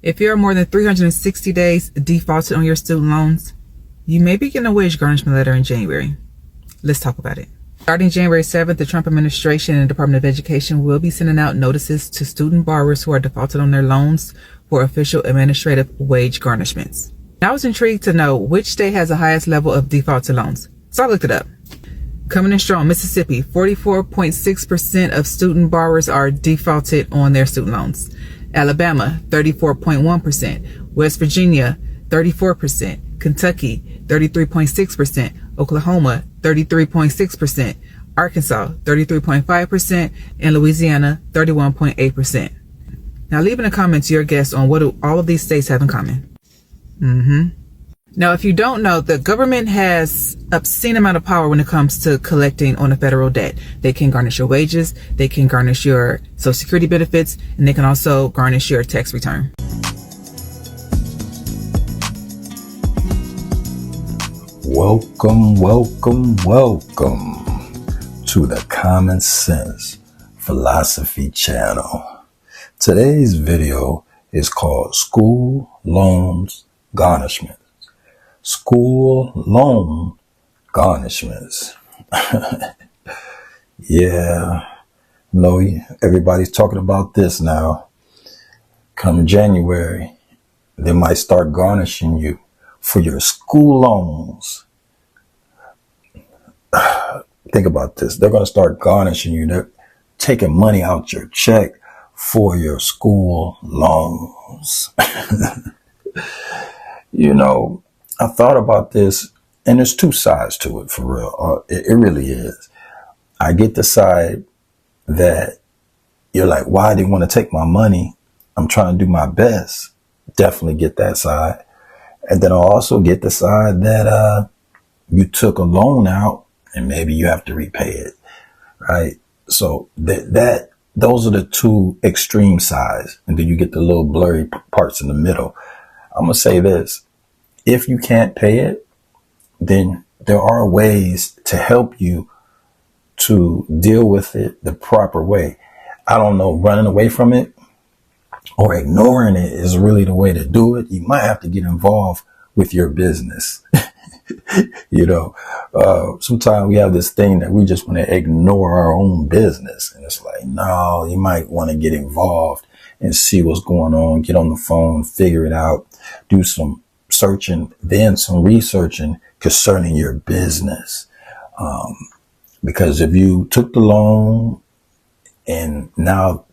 If you're more than 360 days defaulted on your student loans, you may be getting a wage garnishment letter in January. Let's talk about it. Starting January 7th, the Trump administration and the Department of Education will be sending out notices to student borrowers who are defaulted on their loans for official administrative wage garnishments. I was intrigued to know which state has the highest level of defaulted loans, so I looked it up. Coming in strong, Mississippi, 44.6% of student borrowers are defaulted on their student loans. Alabama, 34.1%. West Virginia, 34%. Kentucky, 33.6%. Oklahoma, 33.6%. Arkansas, 33.5%. And Louisiana, 31.8%. Now leave in the comments your guess on what do all of these states have in common. Now, if you don't know, the government has obscene amount of power when it comes to collecting on a federal debt. They can garnish your wages, they can garnish your Social Security benefits, and they can also garnish your tax return. Welcome to the Common Sense Philosophy channel. Today's video is called School Loans Garnishment. School loan garnishments. Yeah, no, everybody's talking about this now. Come January, they might start garnishing you for your school loans. Think about this. They're going to start garnishing you. They're taking money out your check for your school loans. You know, I thought about this, and there's two sides to it, for real. It really is. I get the side that you're like, why do you want to take my money? I'm trying to do my best. Definitely get that side. And then I also get the side that you took a loan out and maybe you have to repay it, right? So those are the two extreme sides. And then you get the little blurry parts in the middle. I'm going to say this. If you can't pay it, then there are ways to help you to deal with it the proper way. I don't know, running away from it or ignoring it is really the way to do it. You might have to get involved with your business. You know, sometimes we have this thing that we just want to ignore our own business. And it's like, no, you might want to get involved and see what's going on, get on the phone, figure it out, do some searching, then some researching concerning your business. Because if you took the loan and now,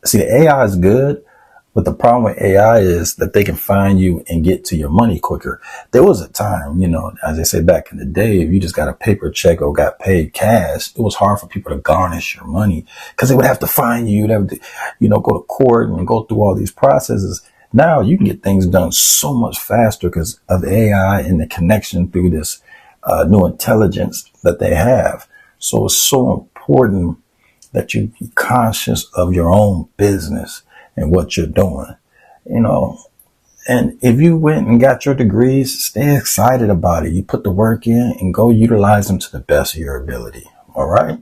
see, the AI is good, but the problem with AI is that they can find you and get to your money quicker. There was a time, you know, as I said back in the day, if you just got a paper check or got paid cash, it was hard for people to garnish your money because they would have to find you. You'd have to, you know, go to court and go through all these processes. Now you can get things done so much faster because of AI and the connection through this new intelligence that they have. So it's so important that you be conscious of your own business and what you're doing, you know. And if you went and got your degrees, stay excited about it. You put the work in and go utilize them to the best of your ability. All right.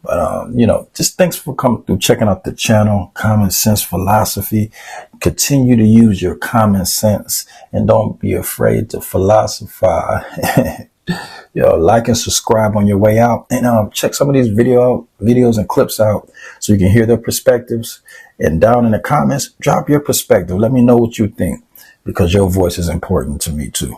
But, you know, just thanks for coming through, checking out the channel, Common Sense Philosophy. Continue to use your common sense and don't be afraid to philosophize. Yo, like and subscribe on your way out, and check some of these videos and clips out so you can hear their perspectives. And down in the comments, drop your perspective. Let me know what you think, because your voice is important to me too.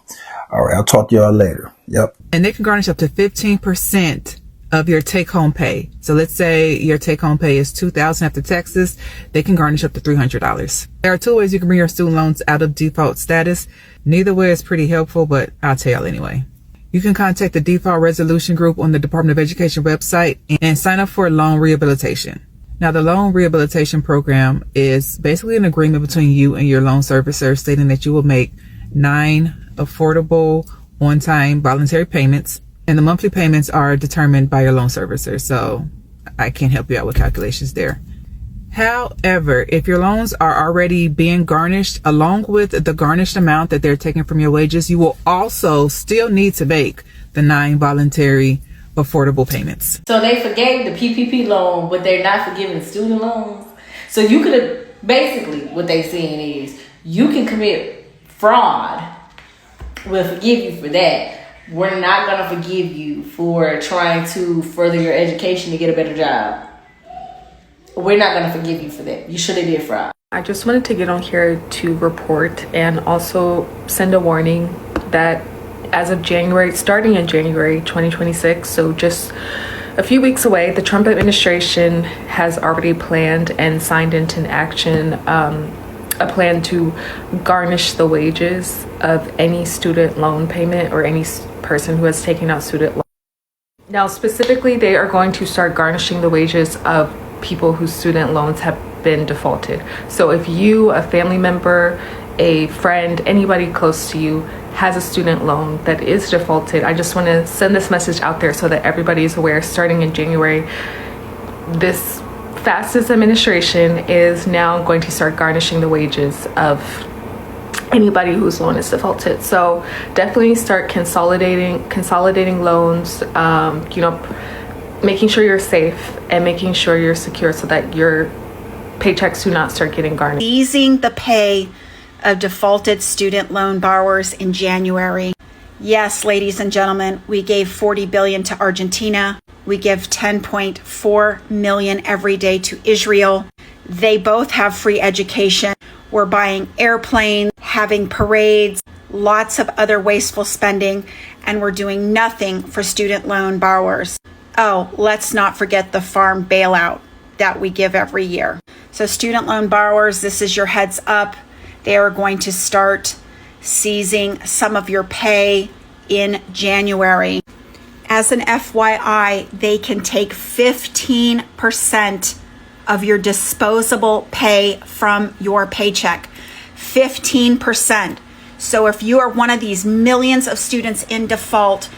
All right, I'll talk to y'all later. Yep. And they can garnish up to 15% of your take-home pay. So let's say your take-home pay is $2,000 after taxes. They can garnish up to $300. There are two ways you can bring your student loans out of default status. Neither way is pretty helpful, but I'll tell y'all anyway. You can contact the Default Resolution Group on the Department of Education website and sign up for loan rehabilitation. Now, the loan rehabilitation program is basically an agreement between you and your loan servicer stating that you will make 9 affordable, on-time voluntary payments, and the monthly payments are determined by your loan servicer. So I can't help you out with calculations there. However, if your loans are already being garnished, along with the garnished amount that they're taking from your wages, you will also still need to make the 9 voluntary affordable payments. So they forgave the PPP loan, but they're not forgiving student loans. So you could have, basically what they saying is, You can commit fraud. We'll forgive you for that. We're not going to forgive you for trying to further your education to get a better job. We're not going to forgive you for that. You should have did fraud. I just wanted to get on here to report and also send a warning that as of starting in January 2026, so just a few weeks away, the Trump administration has already planned and signed into action a plan to garnish the wages of any student loan payment or any person who has taken out student loan. Now, specifically, they are going to start garnishing the wages of people whose student loans have been defaulted. So if you, a family member, a friend, anybody close to you has a student loan that is defaulted, I just want to send this message out there so that everybody is aware. Starting in January, this fastest administration is now going to start garnishing the wages of anybody whose loan is defaulted. So definitely start consolidating loans, making sure you're safe and making sure you're secure so that your paychecks do not start getting garnished. Easing the pay of defaulted student loan borrowers in January. Yes, ladies and gentlemen, we gave $40 billion to Argentina. We give $10.4 million every day to Israel. They both have free education. We're buying airplanes, having parades, lots of other wasteful spending, and we're doing nothing for student loan borrowers. Oh, let's not forget the farm bailout that we give every year. So student loan borrowers, this is your heads up. They are going to start seizing some of your pay in January. As an FYI, they can take 15% of your disposable pay from your paycheck. 15%. So if you are one of these millions of students in default,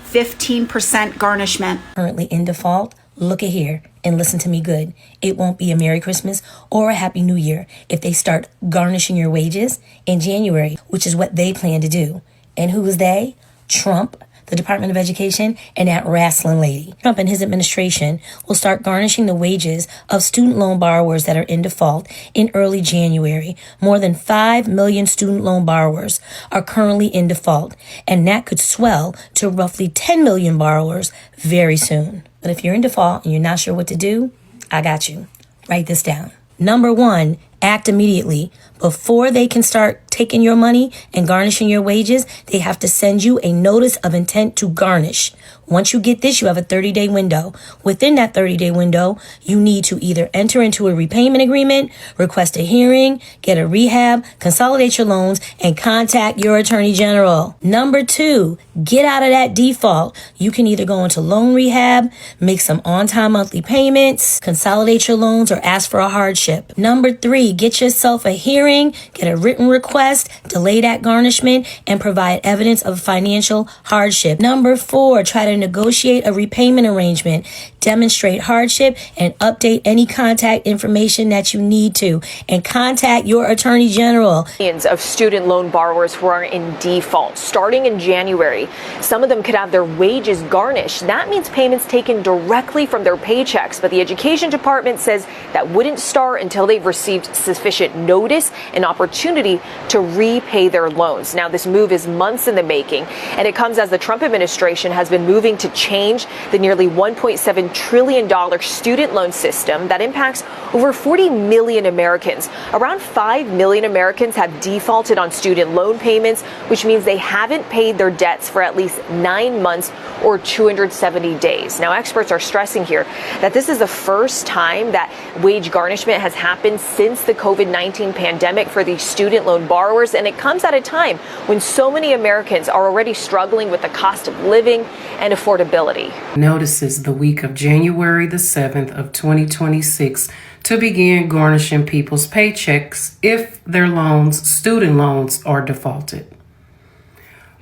15% garnishment. Currently in default, look at here and listen to me good. It won't be a Merry Christmas or a Happy New Year if they start garnishing your wages in January, which is what they plan to do. And who is they? Trump, the Department of Education, and that wrestling lady. Trump and his administration will start garnishing the wages of student loan borrowers that are in default in early January. More than 5 million student loan borrowers are currently in default, and that could swell to roughly 10 million borrowers very soon. But if you're in default and you're not sure what to do, I got you. Write this down. Number one, act immediately. Before they can start taking your money and garnishing your wages, they have to send you a notice of intent to garnish. Once you get this, you have a 30-day window. Within that 30-day window, you need to either enter into a repayment agreement, request a hearing, get a rehab, consolidate your loans, and contact your attorney general. Number two, get out of that default. You can either go into loan rehab, make some on-time monthly payments, consolidate your loans, or ask for a hardship. Number three, get yourself a hearing, get a written request, delay that garnishment, and provide evidence of financial hardship. Number four, try to negotiate a repayment arrangement, demonstrate hardship, and update any contact information that you need to, and contact your attorney general. Millions of student loan borrowers who are in default starting in January. Some of them could have their wages garnished. That means payments taken directly from their paychecks, but the Education Department says that wouldn't start until they've received sufficient notice and opportunity to repay their loans. Now, this move is months in the making, and it comes as the Trump administration has been moving to change the nearly $1.7 trillion student loan system that impacts over 40 million Americans. Around 5 million Americans have defaulted on student loan payments, which means they haven't paid their debts for at least 9 months or 270 days. Now, experts are stressing here that this is the first time that wage garnishment has happened since the COVID-19 pandemic for these student loan borrowers, and it comes at a time when so many Americans are already struggling with the cost of living and affordability. Notices the week of January the 7th of 2026 to begin garnishing people's paychecks if their student loans, are defaulted.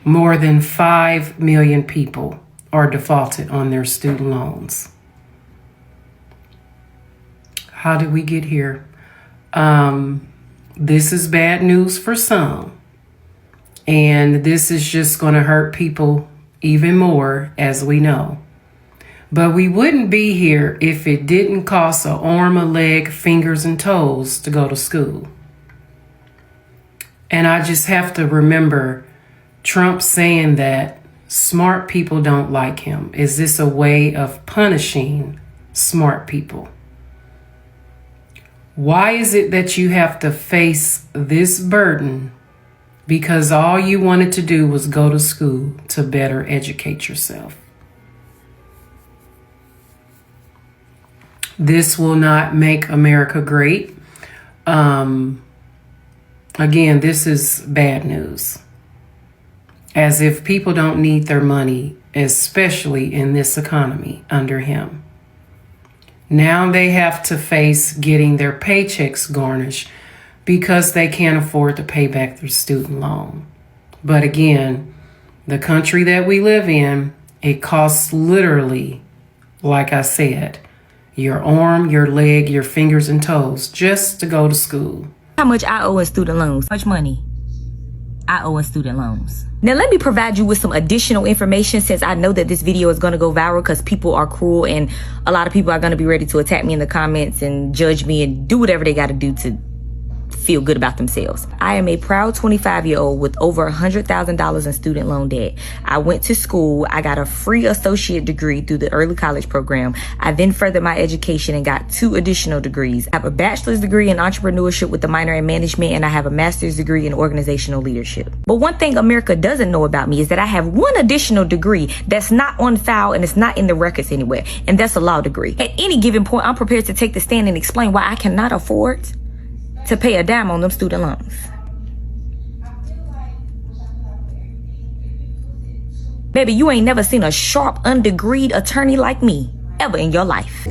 More than 5 million people are defaulted on their student loans. How did we get here? This is bad news for some, and this is just going to hurt people even more, as we know. But we wouldn't be here if it didn't cost an arm, a leg, fingers, and toes to go to school. And I just have to remember Trump saying that smart people don't like him. Is this a way of punishing smart people? Why is it that you have to face this burden because all you wanted to do was go to school to better educate yourself? This will not make America great. Again, this is bad news. As if people don't need their money, especially in this economy under him. Now they have to face getting their paychecks garnished because they can't afford to pay back their student loan. But again, the country that we live in, it costs literally, like I said, your arm, your leg, your fingers and toes just to go to school. How much I owe in student loans? How much money I owe in student loans? Now let me provide you with some additional information, since I know that this video is going to go viral because people are cruel and a lot of people are going to be ready to attack me in the comments and judge me and do whatever they got to do to feel good about themselves. I am a proud 25-year-old with over $100,000 in student loan debt. I went to school. I got a free associate degree through the early college program. I then furthered my education and got 2 additional degrees. I have a bachelor's degree in entrepreneurship with a minor in management, and I have a master's degree in organizational leadership. But one thing America doesn't know about me is that I have 1 additional degree that's not on file and it's not in the records anywhere, and that's a law degree. At any given point, I'm prepared to take the stand and explain why I cannot afford to pay a dime on them student loans. Baby, you ain't never seen a sharp, undegreed attorney like me ever in your life.